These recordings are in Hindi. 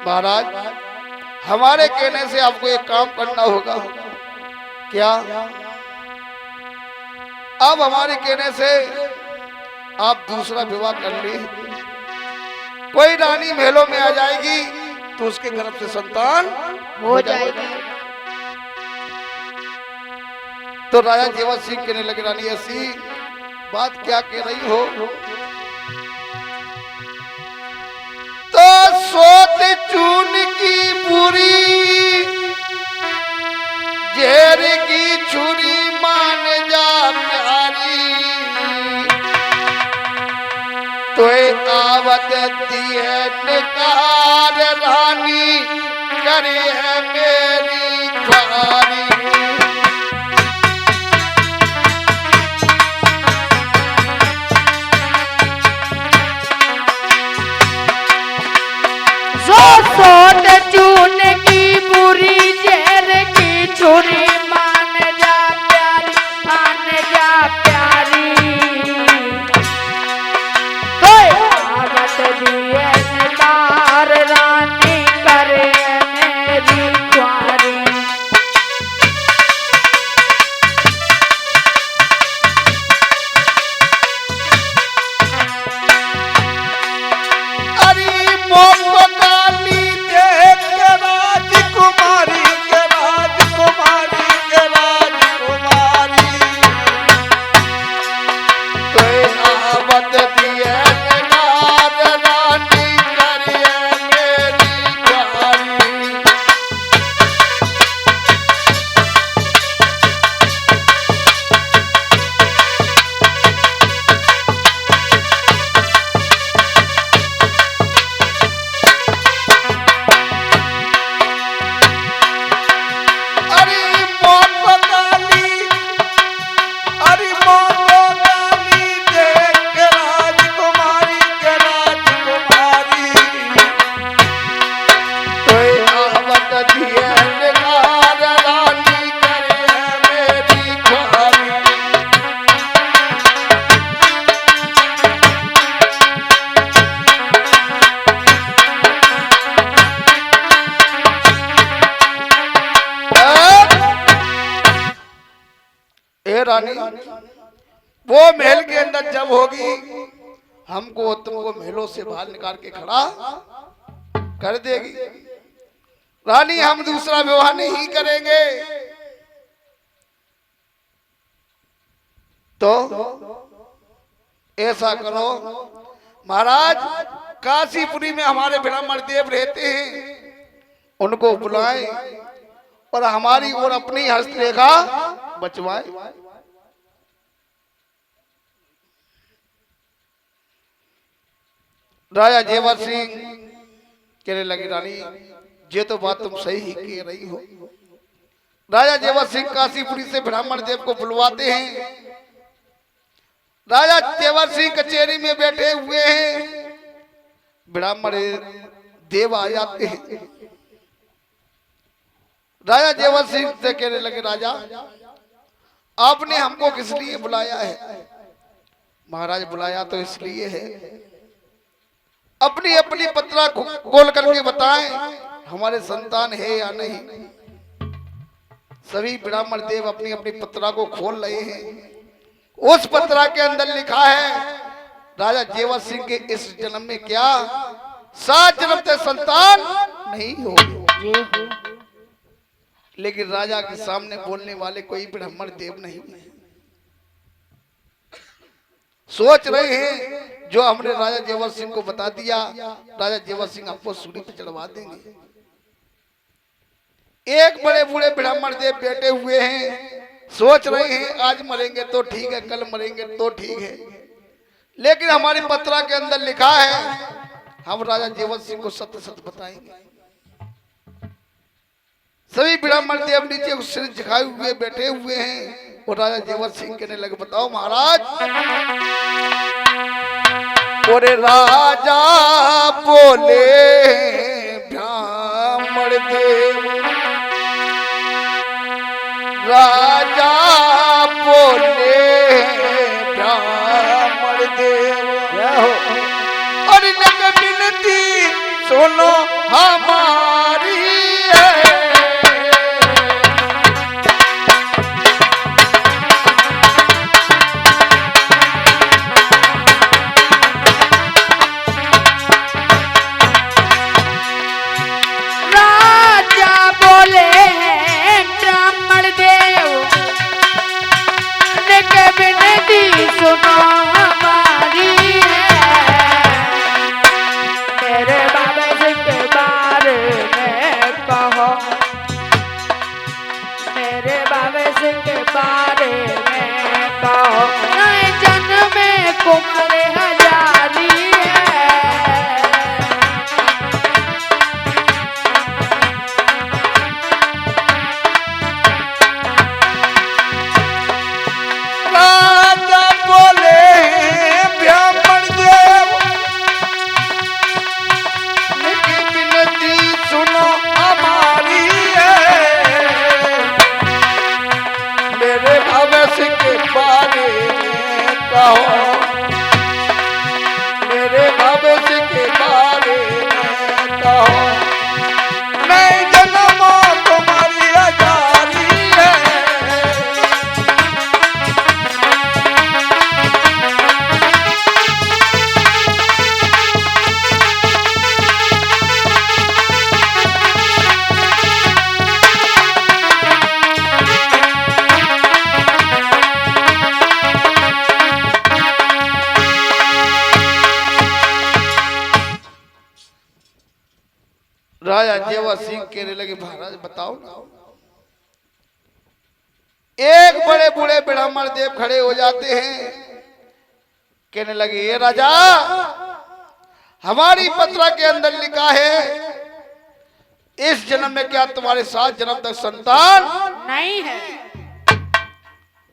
महाराज, हमारे कहने से आपको एक काम करना होगा। क्या? अब हमारे कहने से आप दूसरा विवाह कर ली, कोई रानी महलों में आ जाएगी तो उसके गर्भ से संतान हो जाएगी। तो राजा जेवर सिंह कहने लगे, रानी ऐसी बात क्या कह रही हो? तो सोच चून की बुरी, जहर की छुरी मान जा प्यारी, तो आवत दिए निकार रानी करे है मेरी ख्वारी। सोच चून की बुरी, जहर की छुरी मान जा प्यारी, मान जा प्यारी, तो आवत दिए निकार रानी करे मेरी ख्वारी। रानी, वो महल के अंदर जब होगी हमको तुमको महलों से बाहर निकाल के खड़ा कर देगी। रानी, हम दूसरा विवाह नहीं करेंगे। तो ऐसा करो महाराज, काशीपुरी में हमारे ब्राह्मण देव रहते हैं, उनको बुलाएं और हमारी ओर अपनी हस्तरेखा बचवाएं। राजा जेवर सिंह कहने लगे, रानी ये तो बात तुम सही ही कह रही हो। राजा जेवर सिंह काशीपुरी से ब्राह्मण देव को बुलवाते हैं। राजा जेवर सिंह कचहरी में बैठे हुए हैं, ब्राह्मण देव आ जाते हैं। राजा जेवर सिंह से कहने लगे, राजा आपने हमको किस लिए बुलाया है? महाराज, बुलाया तो इसलिए है, अपनी अपनी पत्रा खोल करके बताएं हमारे संतान है या नहीं। सभी ब्राह्मण देव अपनी अपनी पत्रा को खोल रहे हैं। उस पत्रा के अंदर लिखा है, राजा जेवर सिंह के इस जन्म में क्या 7 जन्म तक संतान नहीं होगी। लेकिन राजा के सामने बोलने वाले कोई ब्राह्मण देव नहीं है। सोच रहे हैं जो हमने राजा जेवर सिंह को बता दिया, राजा जेवर सिंह आपको सूली पे चढ़वा देंगे। एक बड़े बूढ़े ब्राह्मण देव बैठे हुए हैं, सोच रहे हैं आज मरेंगे तो ठीक है, कल मरेंगे तो ठीक है, लेकिन हमारी पत्रा के अंदर लिखा है हम राजा जेवर सिंह को सत्य सत्य बताएंगे। सभी ब्राह्मण देव नीचे सिर झुकाए हुए बैठे हुए हैं और राजा जेवर सिंह कहने लगे, बताओ महाराज। और राजा बोले, ब्राह्मण देव, राजा बोले ब्राह्मण देव, और लग बिनती सुनो हमारी है। राजा बोले हैं ब्राह्मण देव निक विनती सुनो हमारी है। मेरे बाबा जी के बारे में कहो, मेरे बाबा जी के बारे में कहो, नए जन्म में कुमार हजारी है। राजा बोले ब्राह्मण देव निकी विनती सुनो हमारी है। मेरे भविष्य के बारे में कहो, मेरे भविष्य के बारे में कहो, नए जन्मों तुम्हारी आजादी है। राजा जेवा सिंह कहने लगे महाराज बताओ ना। एक बड़े बूढ़े ब्राह्मण देव खड़े हो जाते हैं, कहने लगे ये राजा हमारी पत्रा के अंदर लिखा है इस जन्म में क्या तुम्हारे 7 जन्म तक संतान नहीं है।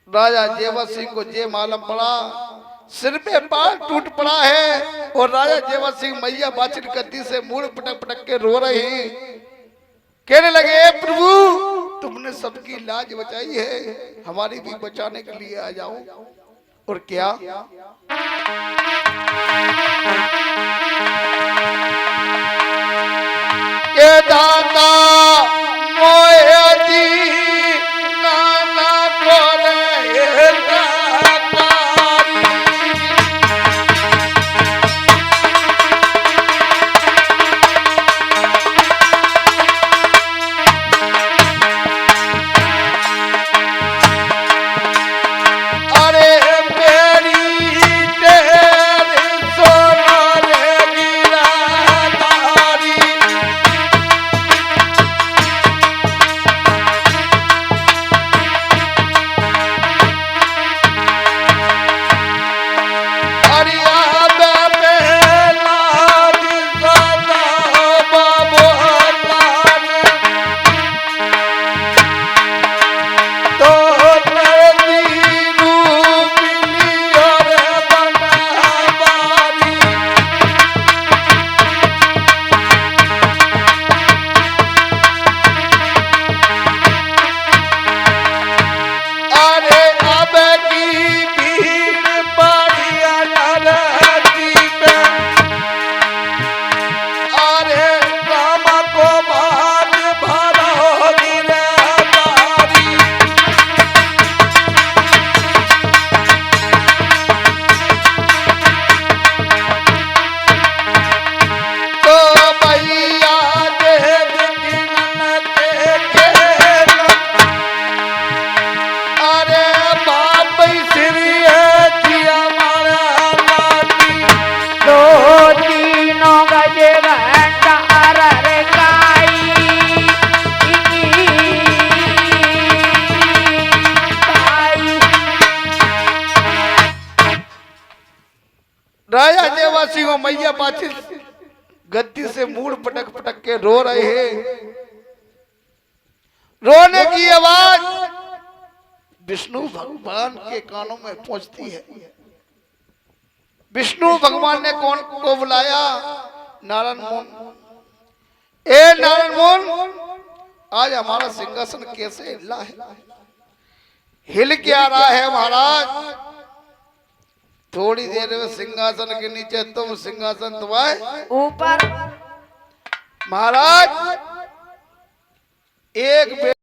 राजा जेवा सिंह को जे मालूम पड़ा, सिर पे बाल टूट पड़ा है और राजा जेवा सिंह मैया बाछित गद्दी से मुड़ पटक पटक के रो रहे हैं। कहने लगे प्रभु तुमने सबकी लाज बचाई है, हमारी भी बचाने के लिए आ जाओ। और क्या के दाता मोयती नाना कोरे राजा देवासी को मैया बाछिल गद्दी से मुड़ पटक पटक के रो रहे हैं। रोने की आवाज विष्णु भगवान के कानों में पहुंचती है। विष्णु भगवान ने कौन को बुलाया? नारायण मोहन। ए नारायण मोहन, आज हमारा सिंहासन कैसे हिला है? हिल क्या रहा है महाराज? थोड़ी देर में सिंहासन के नीचे तुम, सिंहासन तुम्हारे ऊपर। महाराज एक